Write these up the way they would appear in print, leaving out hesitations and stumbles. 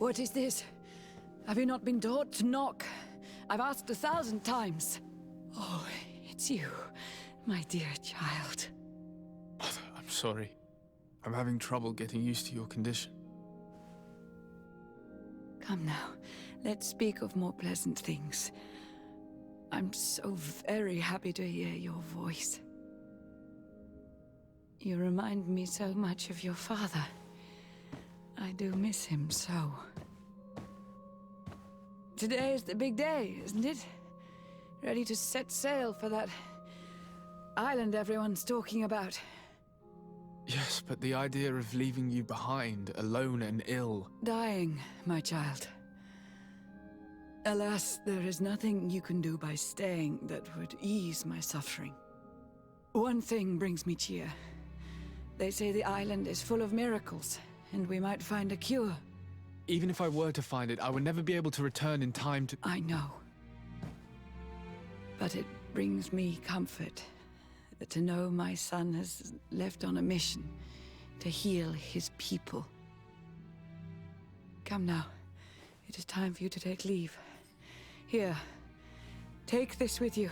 What is this? Have you not been taught to knock? I've asked 1,000 times. Oh, it's you, my dear child. Mother, I'm sorry. I'm having trouble getting used to your condition. Come now, let's speak of more pleasant things. I'm so very happy to hear your voice. You remind me so much of your father. I do miss him so. Today is the big day, isn't it? Ready to set sail for that island everyone's talking about. Yes, but the idea of leaving you behind, alone and ill... Dying, my child. Alas, there is nothing you can do by staying that would ease my suffering. One thing brings me cheer. They say the island is full of miracles, and we might find a cure. Even if I were to find it, I would never be able to return in time to... I know. But it brings me comfort to know my son has left on a mission to heal his people. Come now. It is time for you to take leave. Here, take this with you.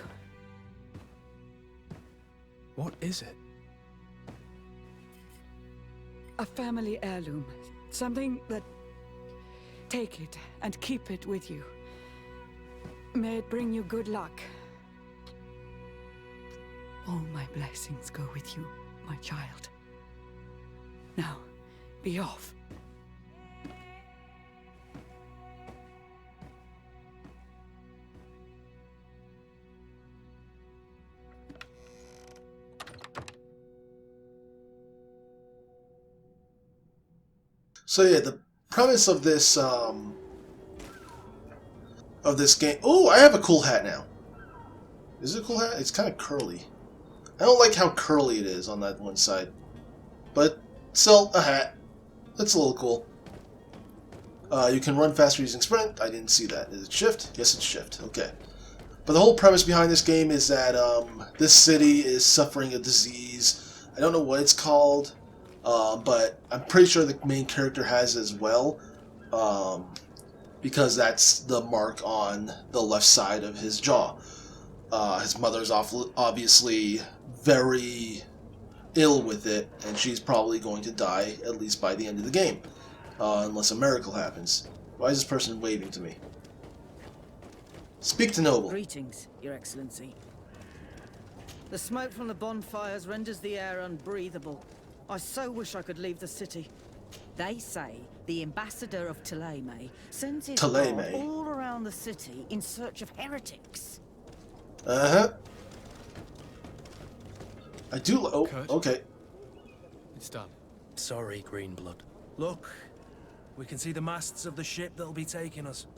What is it? A family heirloom. Something that... Take it and keep it with you. May it bring you good luck. All my blessings go with you, my child. Now, be off. So yeah, the premise of this game. Oh, I have a cool hat now. Is it a cool hat? It's kind of curly. I don't like how curly it is on that one side, but still a hat. That's a little cool. You can run faster using sprint. I didn't see that. Is it shift? Yes, it's shift. Okay. But the whole premise behind this game is that this city is suffering a disease. I don't know what it's called. But I'm pretty sure the main character has as well, because that's the mark on the left side of his jaw. His mother's obviously very ill with it, and she's probably going to die, at least by the end of the game, unless a miracle happens. Why is this person waving to me? Speak to Noble. Greetings, Your Excellency. The smoke from the bonfires renders the air unbreathable. I so wish I could leave the city. They say the ambassador of Thélème sends his guard all around the city in search of heretics. Uh-huh. I do... Oh, Kurt? okay. It's done. Sorry, Greenblood. Look, we can see the masts of the ship that'll be taking us.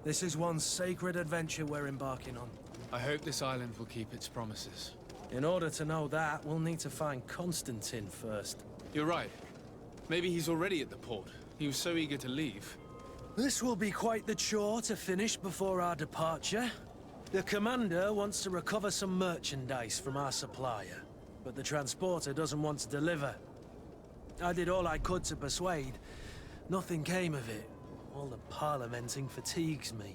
This is one sacred adventure we're embarking on. I hope this island will keep its promises. In order to know that, we'll need to find Constantine first. You're right. Maybe he's already at the port. He was so eager to leave. This will be quite the chore to finish before our departure. The commander wants to recover some merchandise from our supplier, but the transporter doesn't want to deliver. I did all I could to persuade. Nothing came of it. All the parliamenting fatigues me.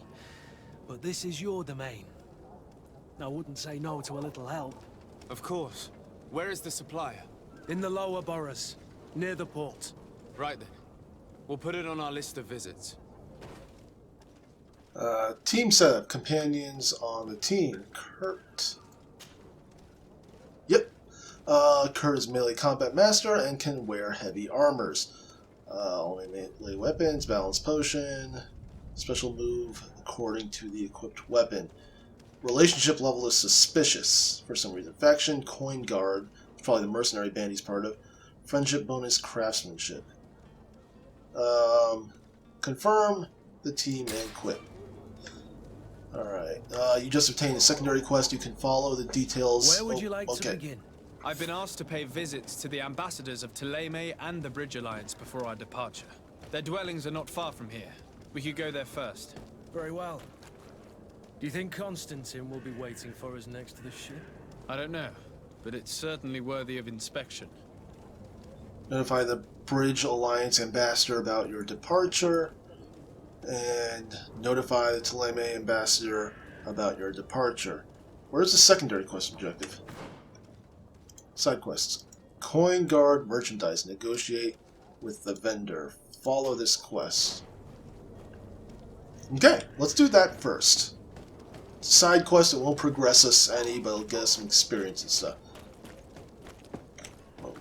But this is your domain. I wouldn't say no to a little help. Of course. Where is the supplier? In the lower boroughs, near the port. Right then. We'll put it on our list of visits. Team setup. Companions on the team. Kurt. Yep. Kurt is melee combat master and can wear heavy armors. Only melee weapons, balance potion, special move according to the equipped weapon. Relationship level is suspicious for some reason. Faction, coin guard, probably the mercenary band he's part of. Friendship bonus, craftsmanship. Confirm the team and quit. Alright. You just obtained a secondary quest. You can follow the details. Where would you like to begin? I've been asked to pay visits to the ambassadors of Thélème and the Bridge Alliance before our departure. Their dwellings are not far from here. We could go there first. Very well. Do you think Constantine will be waiting for us next to the ship? I don't know, but it's certainly worthy of inspection. Notify the Bridge Alliance ambassador about your departure. And notify the Thélème ambassador about your departure. Where's the secondary quest objective? Side quests. Coin guard merchandise. Negotiate with the vendor. Follow this quest. Okay, let's do that first. Side quest, it won't progress us any, but it'll get us some experience and stuff.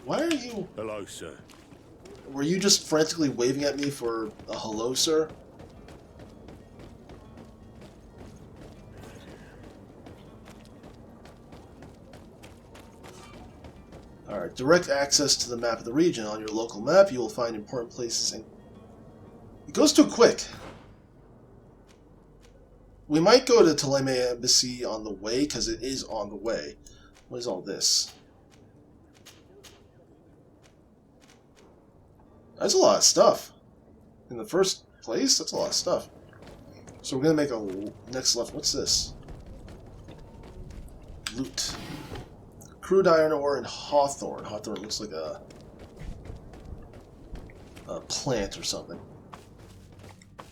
Why are you... Hello, sir. Were you just frantically waving at me for a hello, sir? Alright, direct access to the map of the region. On your local map, you will find important places and... It goes too quick. We might go to Thélème Embassy on the way, because it is on the way. What is all this? That's a lot of stuff. In the first place, that's a lot of stuff. So we're going to make a next left. What's this? Loot. Crude iron ore and hawthorn. Hawthorn looks like a plant or something.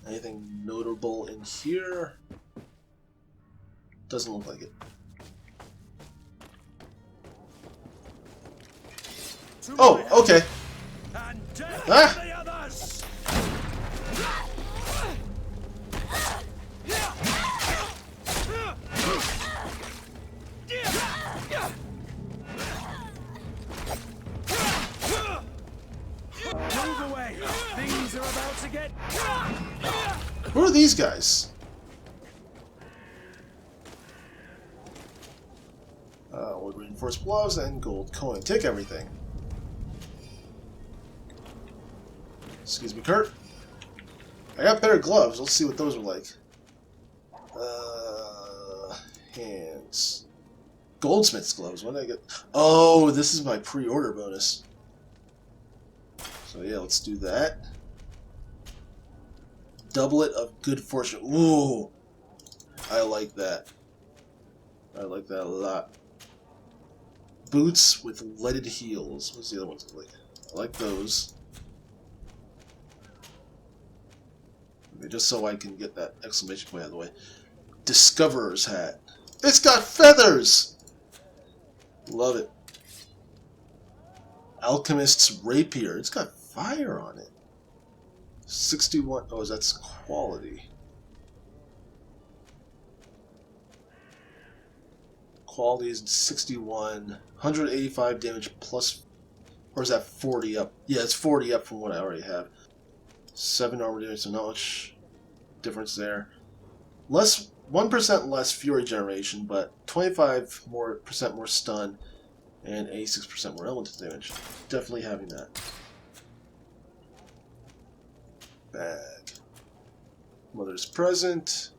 Anything notable in here? Doesn't look like it. Oh, okay. Ah! Move away! Things are about to get... Who are these guys? Wood reinforced gloves and gold coin. Take everything. Excuse me, Kurt. I got better gloves. Let's see what those are like. Hands. Goldsmith's gloves. What did I get? Oh, this is my pre-order bonus. So yeah, let's do that. Doublet of good fortune. Ooh, I like that. I like that a lot. Boots with leaded heels. What's the other ones like? I like those. Okay, just so I can get that exclamation point out of the way. Discoverer's hat. It's got feathers! Love it. Alchemist's rapier. It's got fire on it. 61. Oh, that's quality. Quality is 61. 185 damage plus. Or is that 40 up? Yeah, it's 40 up from what I already have. 7 armor damage, so not much difference there. 1% less fury generation, but 25% more stun, and 86% more elemental damage. Definitely having that. Bag. Mother's present.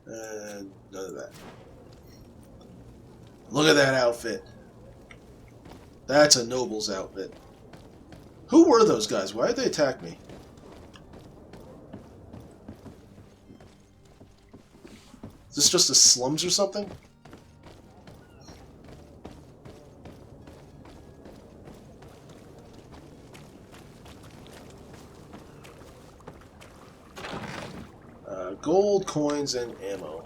And none of that. Look at that outfit. That's a noble's outfit. Who were those guys? Why did they attack me? Is this just the slums or something? Gold, coins, and ammo.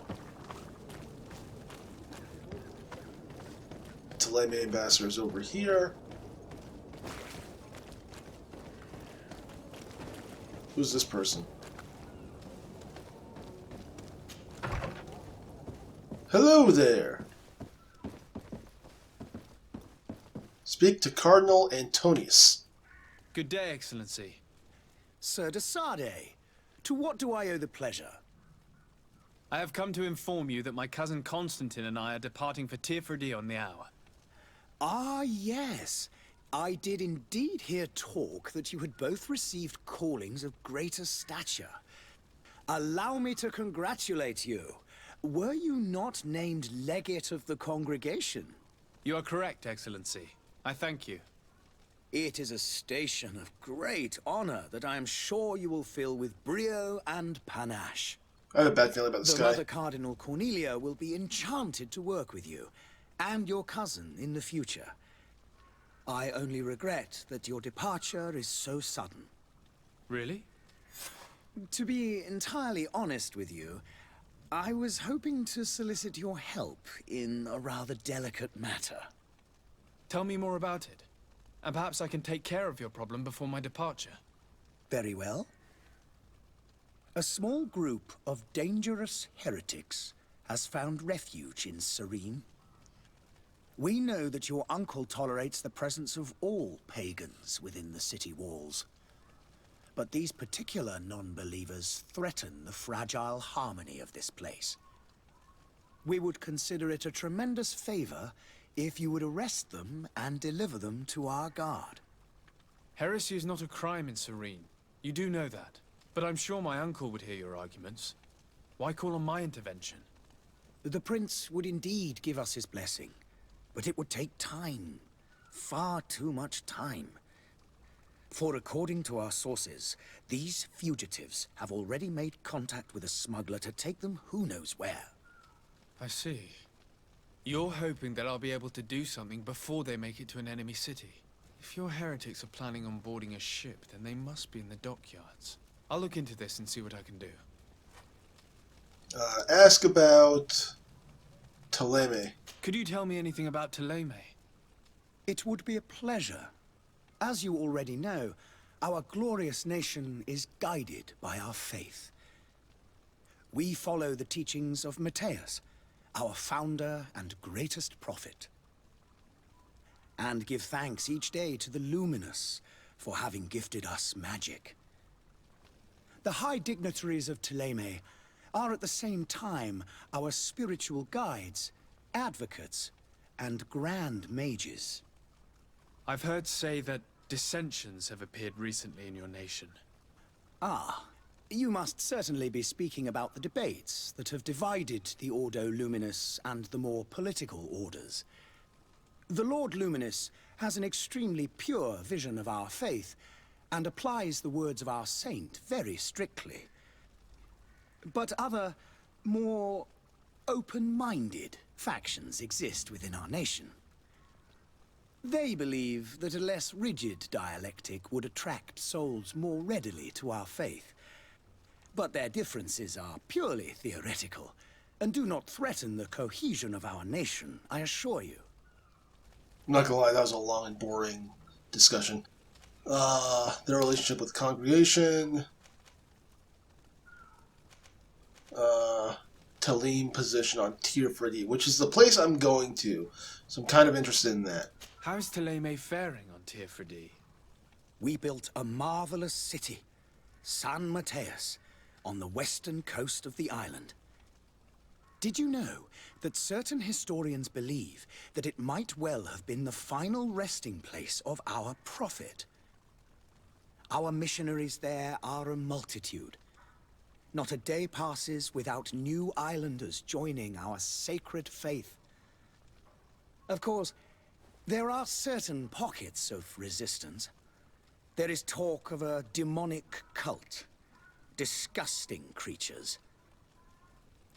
Thélème ambassador's over here. Who's this person? Hello there! Speak to Cardinal Antonius. Good day, Excellency. Sir de Sardet, to what do I owe the pleasure? I have come to inform you that my cousin Constantine and I are departing for Tirfredi on the hour. Ah, yes. I did indeed hear talk that you had both received callings of greater stature. Allow me to congratulate you. Were you not named legate of the congregation? You are correct, Excellency. I thank you. It is a station of great honor that I am sure you will fill with brio and panache. I have a bad feeling about this The guy. Mother Cardinal Cornelia will be enchanted to work with you, and your cousin in the future. I only regret that your departure is so sudden. Really? To be entirely honest with you, I was hoping to solicit your help in a rather delicate matter. Tell me more about it, and perhaps I can take care of your problem before my departure. Very well. A small group of dangerous heretics has found refuge in Serene. We know that your uncle tolerates the presence of all pagans within the city walls. But these particular non-believers threaten the fragile harmony of this place. We would consider it a tremendous favor if you would arrest them and deliver them to our guard. Heresy is not a crime in Serene. You do know that. But I'm sure my uncle would hear your arguments. Why call on my intervention? The prince would indeed give us his blessing, but it would take time. Far too much time. For according to our sources, these fugitives have already made contact with a smuggler to take them who knows where. I see. You're hoping that I'll be able to do something before they make it to an enemy city. If your heretics are planning on boarding a ship, then they must be in the dockyards. I'll look into this and see what I can do. Ask about Thélème. Could you tell me anything about Thélème? It would be a pleasure. As you already know, our glorious nation is guided by our faith. We follow the teachings of Matthias, our founder and greatest prophet, and give thanks each day to the Luminous for having gifted us magic. The high dignitaries of Thélème are at the same time our spiritual guides, advocates, and grand mages. I've heard say that dissensions have appeared recently in your nation. Ah, you must certainly be speaking about the debates that have divided the Ordo Luminous and the more political orders. The Lord Luminous has an extremely pure vision of our faith, and applies the words of our saint very strictly. But other, more open-minded factions exist within our nation. They believe that a less rigid dialectic would attract souls more readily to our faith. But their differences are purely theoretical, and do not threaten the cohesion of our nation, I assure you. I'm not gonna lie, that was a long and boring discussion. Their relationship with congregation. Thélème position on Teerfredy, which is the place I'm going to. So I'm kind of interested in that. How is Thélème faring on Teerfredy? We built a marvelous city, San Matthias, on the western coast of the island. Did you know that certain historians believe that it might well have been the final resting place of our prophet? Our missionaries there are a multitude. Not a day passes without new islanders joining our sacred faith. Of course, there are certain pockets of resistance. There is talk of a demonic cult, disgusting creatures.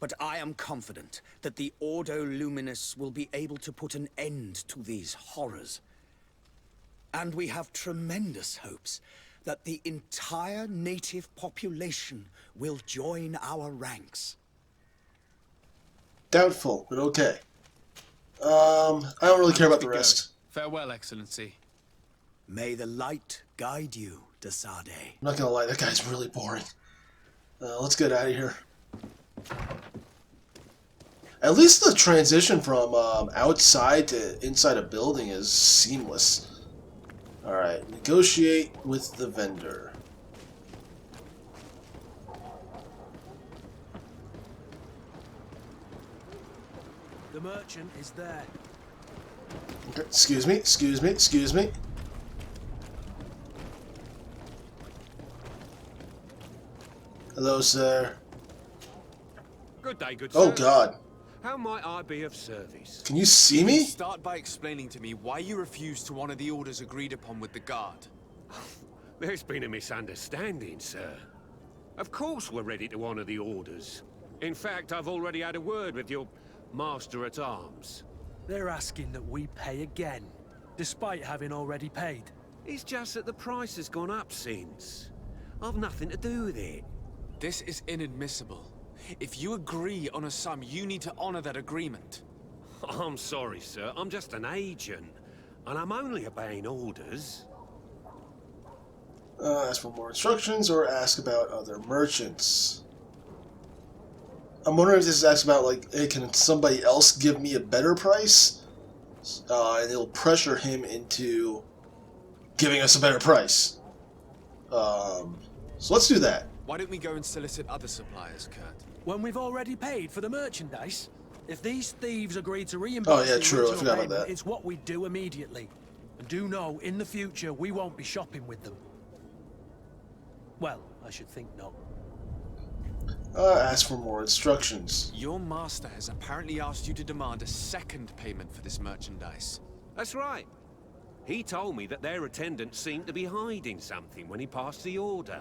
But I am confident that the Ordo Luminous will be able to put an end to these horrors. And we have tremendous hopes that the entire native population will join our ranks. Doubtful, but okay. I don't really care about the rest. Farewell, Excellency. May the light guide you to Sardet. I'm not gonna lie, that guy's really boring. Let's get out of here. At least the transition from outside to inside a building is seamless. Alright, negotiate with the vendor. The merchant is there. Okay, excuse me, excuse me, excuse me. Hello, sir. Good day, good Oh, sir. God. How might I be of service? Can you see me? Start by explaining to me why you refused to honor the orders agreed upon with the guard. There's been a misunderstanding, sir. Of course we're ready to honor the orders. In fact, I've already had a word with your master-at-arms. They're asking that we pay again, despite having already paid. It's just that the price has gone up since. I've nothing to do with it. This is inadmissible. If you agree on a sum, you need to honor that agreement. I'm sorry, sir. I'm just an agent. And I'm only obeying orders. Ask for more instructions or ask about other merchants. I'm wondering if this is asking about, like, hey, can somebody else give me a better price? And it'll pressure him into giving us a better price. So let's do that. Why don't we go and solicit other suppliers, Kurt? When we've already paid for the merchandise? If these thieves agree to reimburse Oh, yeah, the true. I original forgot about payment, that. it's what we do immediately. And do know, in the future, we won't be shopping with them. Well, I should think not. Ask for more instructions. Your master has apparently asked you to demand a second payment for this merchandise. That's right. He told me that their attendant seemed to be hiding something when he passed the order.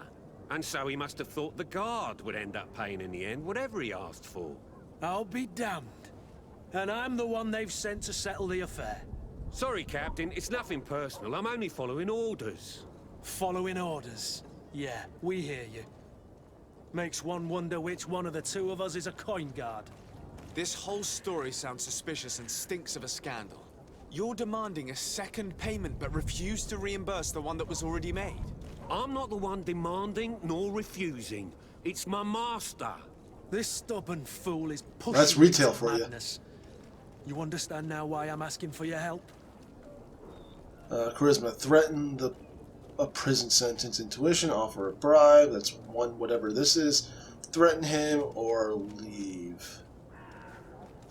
And so he must have thought the guard would end up paying in the end, whatever he asked for. I'll be damned. And I'm the one they've sent to settle the affair. Sorry, Captain, it's nothing personal. I'm only following orders. Following orders. Yeah, we hear you. Makes one wonder which one of the two of us is a coin guard. This whole story sounds suspicious and stinks of a scandal. You're demanding a second payment but refuse to reimburse the one that was already made. I'm not the one demanding nor refusing. It's my master. This stubborn fool is pushing That's me retail to for you. madness. You understand now why I'm asking for your help? Charisma. Threaten a prison sentence. Intuition. Offer a bribe. That's one, whatever this is. Threaten him or leave.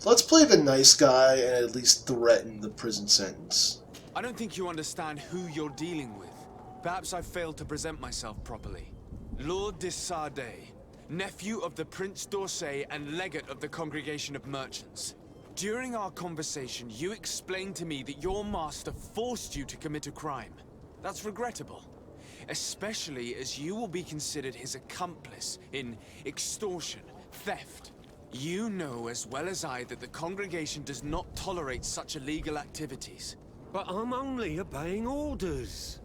Let's play the nice guy and at least threaten the prison sentence. I don't think you understand who you're dealing with. Perhaps I failed to present myself properly. Lord de Sardet, nephew of the Prince d'Orsay and legate of the Congregation of Merchants. During our conversation, you explained to me that your master forced you to commit a crime. That's regrettable, especially as you will be considered his accomplice in extortion, theft. You know as well as I that the Congregation does not tolerate such illegal activities. But I'm only obeying orders.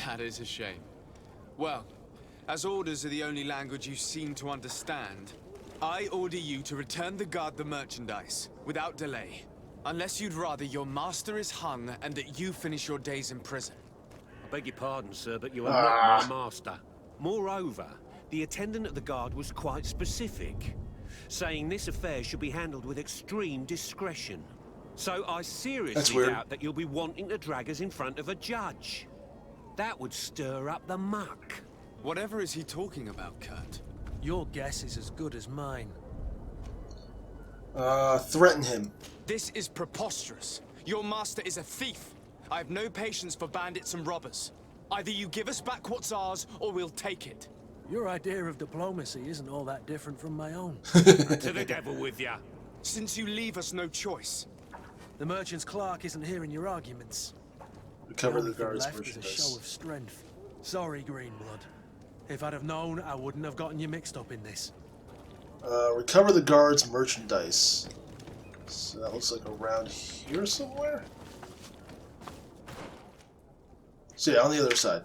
That is a shame. Well, as orders are the only language you seem to understand, I order you to return the guard the merchandise, without delay. Unless you'd rather your master is hung and that you finish your days in prison. I beg your pardon, sir, but you are not my master. Moreover, the attendant at the guard was quite specific, saying this affair should be handled with extreme discretion. So I seriously doubt that you'll be wanting to drag us in front of a judge. That would stir up the muck. Whatever is he talking about, Kurt? Your guess is as good as mine. Threaten him. This is preposterous. Your master is a thief. I have no patience for bandits and robbers. Either you give us back what's ours, or we'll take it. Your idea of diplomacy isn't all that different from my own. To the devil with ya. Since you leave us no choice. The merchant's clerk isn't hearing your arguments. Recover the only thing guard's left is a show merchandise. of strength. Sorry, Greenblood. If I'd have known, I wouldn't have gotten you mixed up in this. Recover the guard's merchandise. So that looks like around here somewhere. So yeah, on the other side.